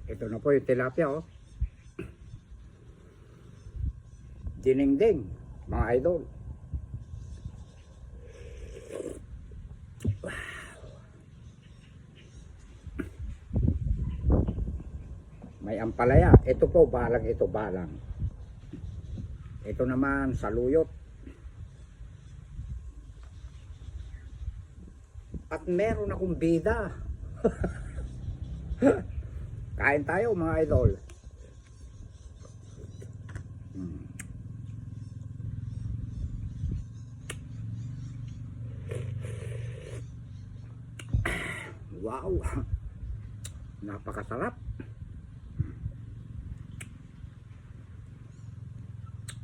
Ito na po yung tilapia, oh. Dinengdeng, mga idol. May ampalaya. Ito po, balang ito, balang. Ito naman, saluyot. At meron akong bida. Kain tayo, mga idol. Wow. Napakasarap.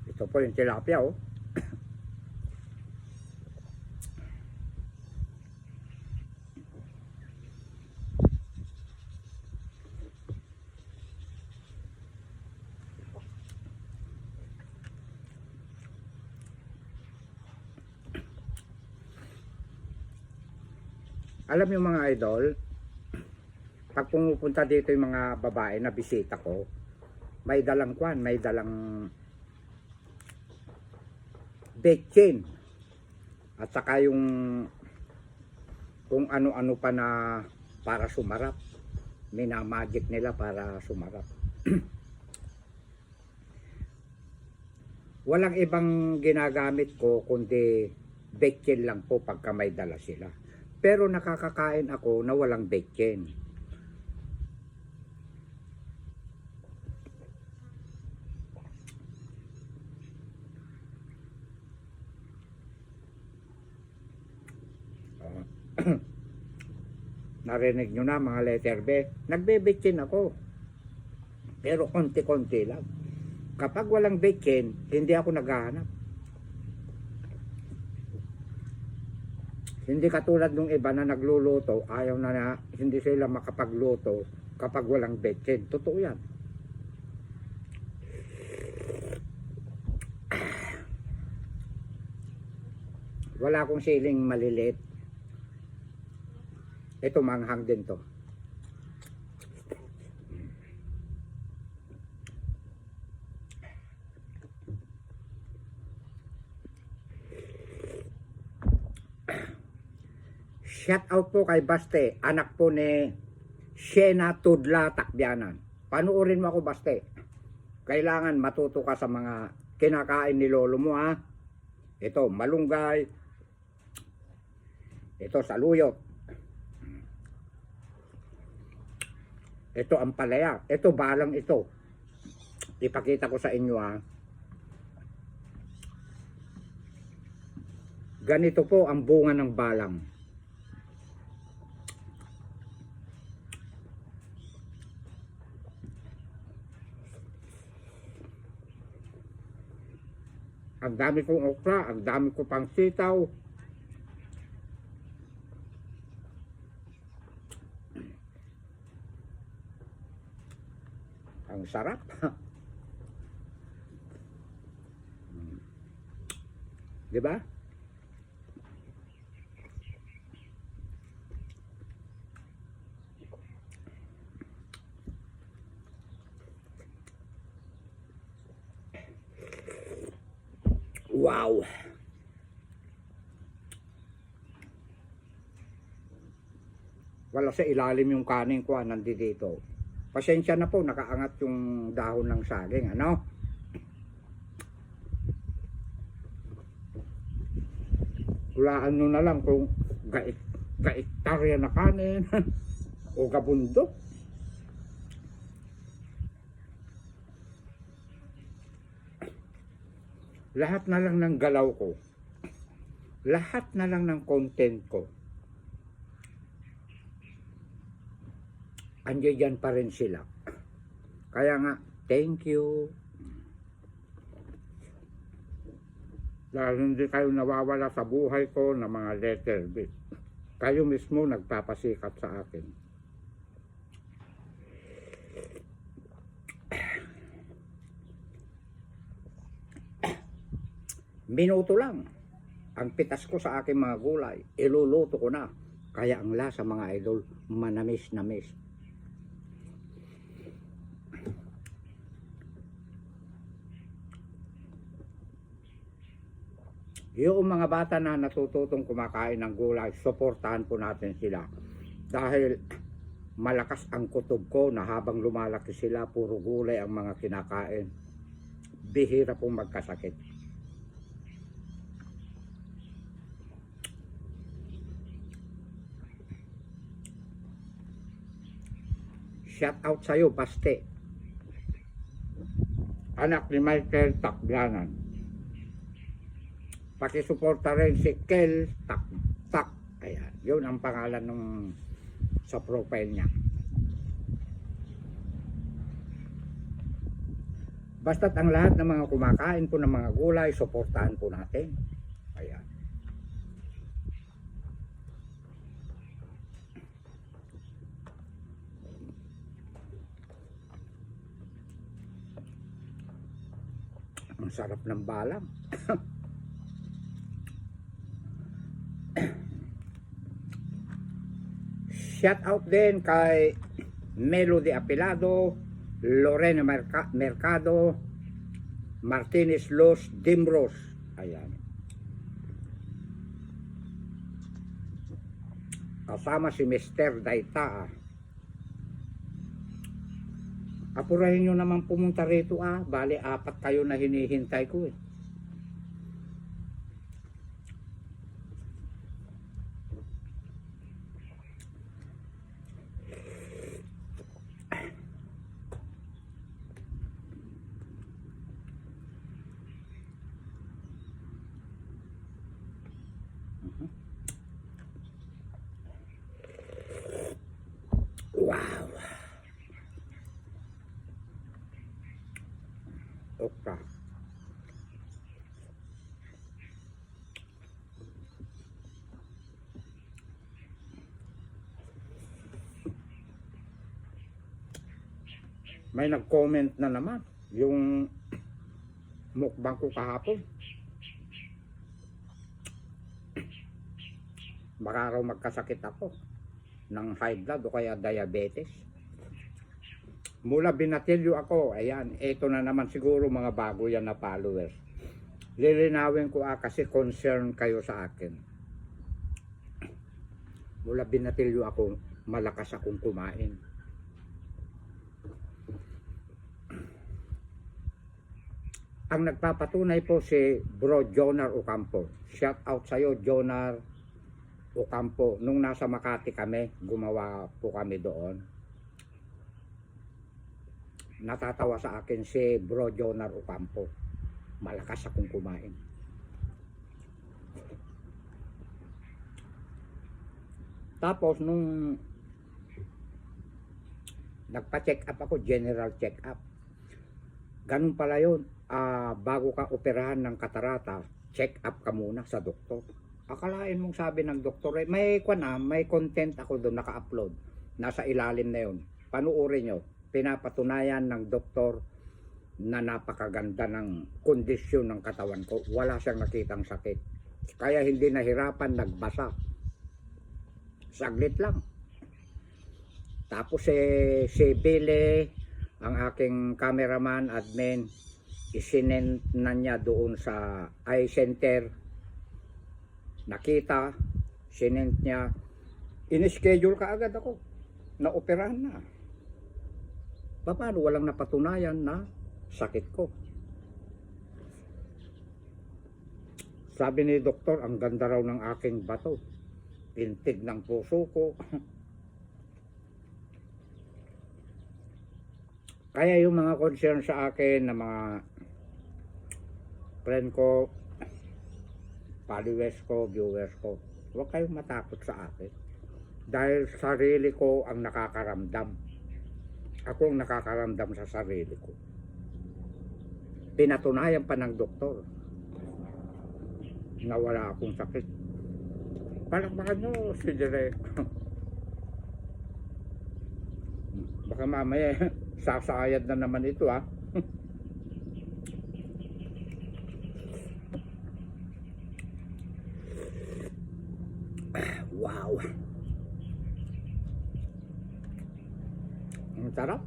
Ito po yung tilapia, oh. Alam niyo mga idol, pag pumupunta dito yung mga babae na bisita ko, may dalang kwan, may dalang betchin. At saka yung kung ano-ano pa na para sumarap. Minamagic nila para sumarap. Walang ibang ginagamit ko kundi betchin lang po pagka may dala sila. Pero nakakakain ako na walang betchin. Narinig nyo na mga letter B. Nagbe-betchin ako. Pero konti-konti lang. Kapag walang betchin, hindi ako naghahanap. Hindi katulad nung iba na nagluluto, ayaw na hindi sila makapagluto kapag walang betchin. Totoo yan. Wala akong siling maliliit. Ito manghang din to. Shout out po kay Baste, anak po ni Shena Tudla Takbianan. Panuorin mo ako, Baste. Kailangan matuto ka sa mga kinakain ni lolo mo, ha. Ito, malunggay. Ito, saluyot. Ito, ampalaya. Ito, balang ito. Ipakita ko sa inyo, ha. Ganito po ang bunga ng balang. Ang dami kong okra, ang dami ko pang sitaw. Ang sarap. Di ba? Wow! Wala sa ilalim yung kanin ko, nandito. Pasensya na po, nakaangat yung dahon ng saging, ano? Hulaan nyo na lang kung gaiktarya na kanin o gabundok. Lahat na lang ng galaw ko, lahat na lang ng content ko, andiyan pa rin sila. Kaya nga, thank you. Dahil hindi kayo nawawala sa buhay ko ng mga letter B. Kayo mismo nagpapasikat sa akin. Minuto lang ang pitas ko sa aking mga gulay, iluluto ko na. Kaya ang lasa, mga idol, manamis-namis. Yung mga bata na natututong kumakain ng gulay, suportahan po natin sila. Dahil malakas ang kutob ko na habang lumalaki sila, puro gulay ang mga kinakain. Bihira pong magkasakit. Shout out sa'yo, Baste. Anak ni Michael Takbianan. Pakisuporta rin si Kel Tak. Ayan, yun ang pangalan ng sa profile niya. Basta't ang lahat ng mga kumakain po ng mga gulay, suportahan po natin. Ayan. Ang sarap ng balam. Shout out din kay Melody Apilado, Lorena Mercado, Martinez Los Dimros. Ayan. Kasama si Mr. Daita. Apurahin nyo naman pumunta rito Bali, 4 kayo na hinihintay ko eh. Wow. Okra. May nag-comment na naman yung mukbang ko kahapon. Baka raw magkasakit ako ng high blood o kaya diabetes. Mula binatilyo ako, ayan, ito na naman siguro mga bago yan na followers. Lilinawin ko kasi concern kayo sa akin. Mula binatilyo ako, malakas akong kumain. Ang nagpapatunay po si Bro Jonar Ocampo. Shout out sa'yo, Jonar Ocampo. Nung nasa Makati kami, gumawa po kami doon. Natatawa sa akin si Bro Jonar Ocampo. Malakas akong kumain. Tapos nung nagpa-check up ako, general check up. Ganun pala yun. Bago ka operahan ng katarata, check up ka muna sa doktor. Akalain mong sabi ng doktor, may content ako doon naka-upload. Nasa ilalim na yun. Panuorin nyo. Pinapatunayan ng doktor na napakaganda ng kondisyon ng katawan ko. Wala siyang nakitang sakit. Kaya hindi nahirapan, nagbasa. Saglit lang. Tapos si Billy, ang aking cameraman, admin, isinend na niya doon sa eye center. Nakita, sinend niya. In-schedule ka agad ako. Na-operahan na. Paano walang napatunayan na sakit ko? Sabi ni doktor, ang ganda raw ng aking bato. Pintig ng puso ko. Kaya yung mga concern sa akin na mga friend ko, followers ko, viewers ko, huwag kayong matakot sa akin. Dahil sarili ko ang nakakaramdam. Ako ang nakakaramdam sa sarili ko. Pinatunayan pa ng doktor na wala akong sakit. Palakpakan nyo si Direk. Baka mamaya sasayad na naman ito Wow. Ang sarap.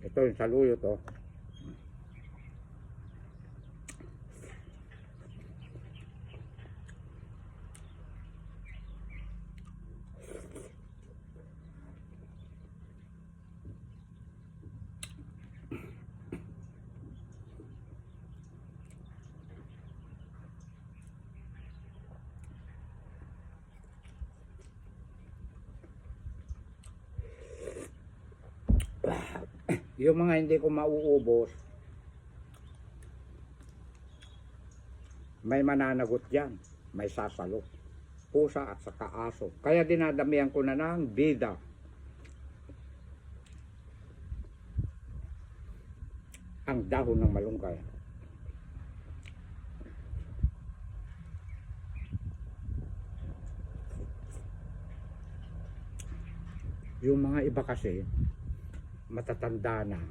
Ito yung saluyot, oh. Yung mga hindi ko mauubos, may mananagot dyan, may sasalo, pusa at saka aso. Kaya dinadamihan ko na ng bida. Ang dahon ng malunggay. Yung mga iba kasi, matatanda na,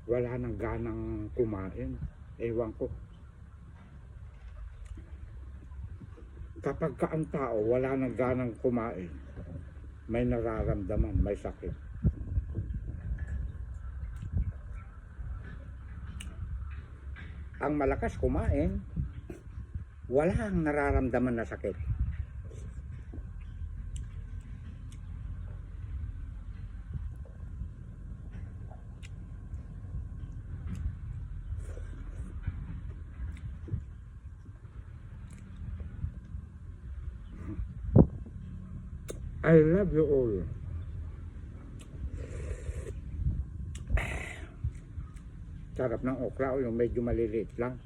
wala nang ganang kumain. Ewan ko. Kapag ka ang tao wala nang ganang kumain, may nararamdaman, may sakit. Ang malakas kumain, wala ang nararamdaman na sakit. I love you all. Sarap ng okra, yung medyo maliliit lang.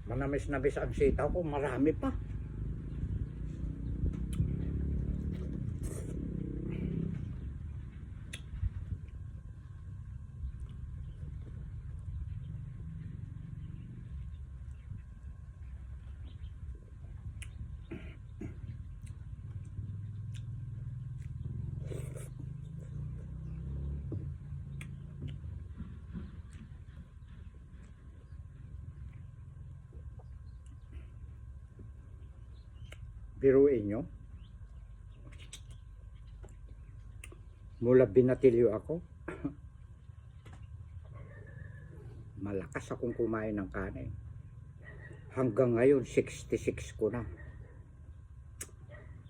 Manamis-namis ang sitaw ko, marami pa. Biruin nyo, mula binatilyo ako, malakas akong kumain ng kanin. Hanggang ngayon 66 ko na,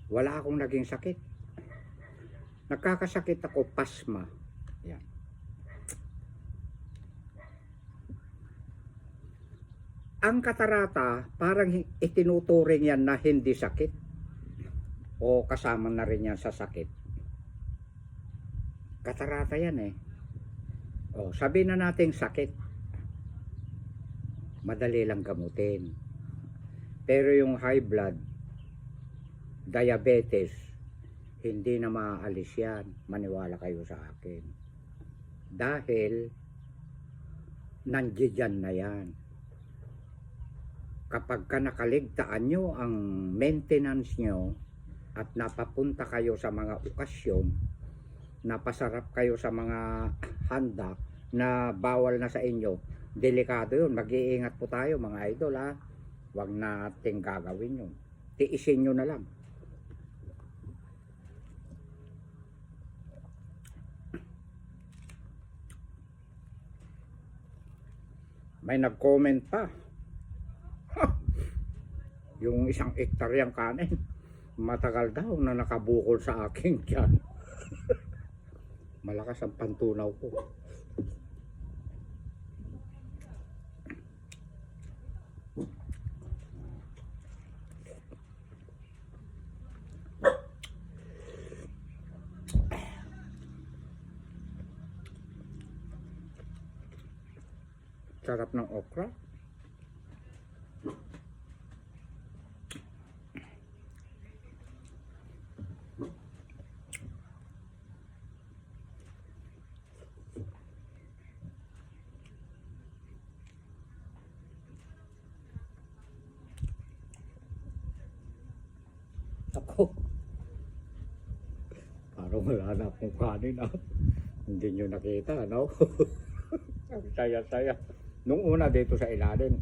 wala akong naging sakit. Nagkakasakit ako pasma. Yan. Ang katarata, parang itinuturing yan na hindi sakit. O kasama na rin yan sa sakit. Katarata yan eh. O, sabihin na natin sakit. Madali lang gamutin. Pero yung high blood, diabetes, hindi na maaalis yan. Maniwala kayo sa akin. Dahil, nandiyan na yan. Kapag ka nakaligtaan nyo ang maintenance nyo at napapunta kayo sa mga okasyon, napasarap kayo sa mga handa na bawal na sa inyo, delikado yun. Mag-iingat po tayo mga idol ha. Huwag nating gagawin yun. Tiisin nyo na lang. May nag-comment pa. Yung 1 hektaryang kanin, matagal daw na nakabukol sa akin dyan. Malakas ang pantunaw ko. Sarap ng okra. Ako, parang wala na akong kanin ah. Hindi nyo nakita, no? Ang saya-saya. Nung una dito sa ilalim,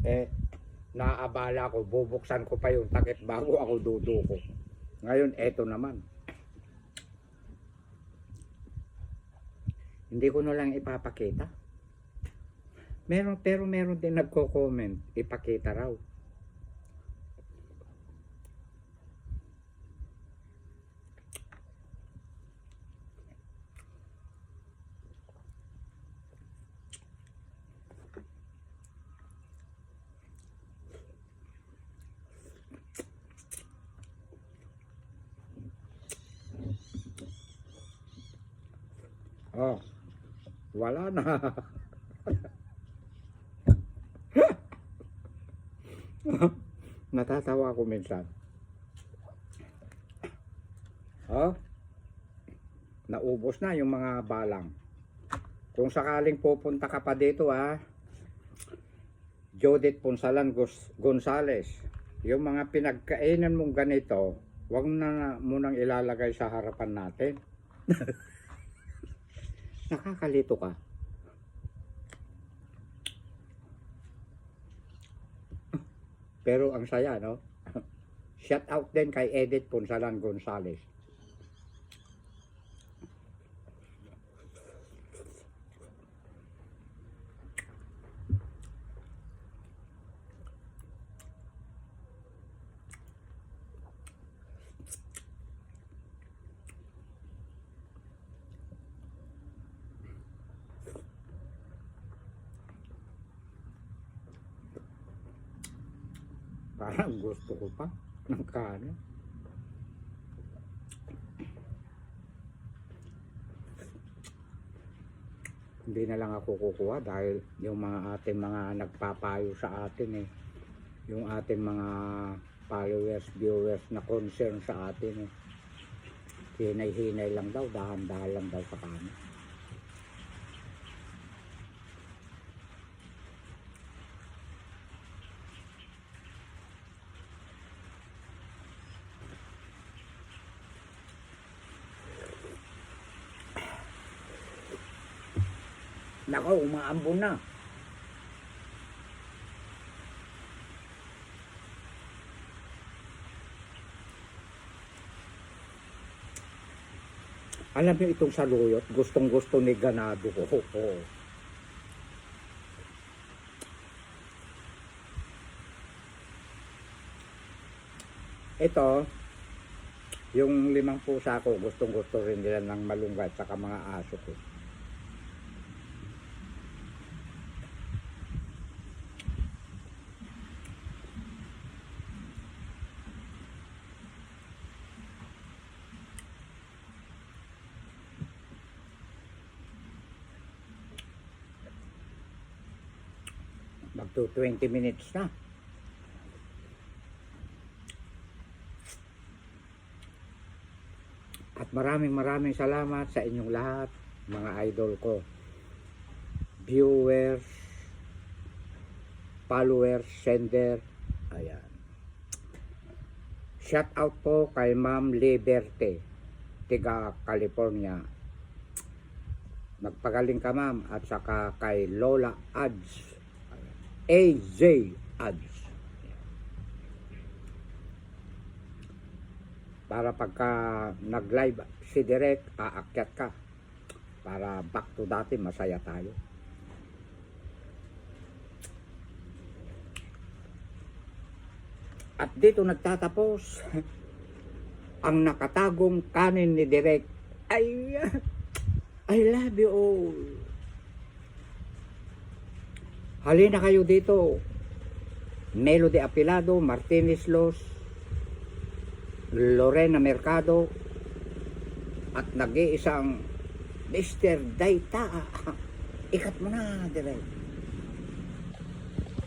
naabala ko, bubuksan ko pa yung takip bago ako duduko. Ngayon, eto naman. Hindi ko na lang ipapakita. Pero meron din nagko-comment, ipakita raw. Oh, wala na. Natatawa ako minsan. Oh, naubos na yung mga balang. Kung sakaling pupunta ka pa dito Judith Ponsalan Gonzales, yung mga pinagkainan mong ganito, wag na munang ilalagay sa harapan natin. Nakakalito ka. Pero ang saya, no? Shout out din kay Edith Ponsalan Gonzales. Parang gusto ko pa ng kanin. Hindi na lang ako kukuha dahil yung mga ating mga nagpapayo sa atin yung ating mga followers, viewers na concern sa atin hinay-hinay lang daw, dahan-dahan lang daw sa kanin. Nako, umaambon na. Alam niyo itong saluyot, gustong-gusto ni ganado ko. Oh. Ito, yung 5 pusa ko, gustong-gusto rin nila ng malunggay at mga aso ko. Magto 20 minutes na. At maraming salamat sa inyong lahat, mga idol ko. Viewers, followers, sender. Ayan. Shout out po kay Ma'am Liberty, tiga California. Magpagaling ka, ma'am. At saka kay Lola Ads, AJ Ads. Para pagka nag-live si Direk, aakyat ka. Para back to dati, masaya tayo. At dito nagtatapos ang nakatagong kanin ni Direk. Ay, I love you all. Halina kayo dito. Melody Apilado, Martinez Los, Lorena Mercado, at nag-iisang Mr. Daita. Ikat mo na, Direk.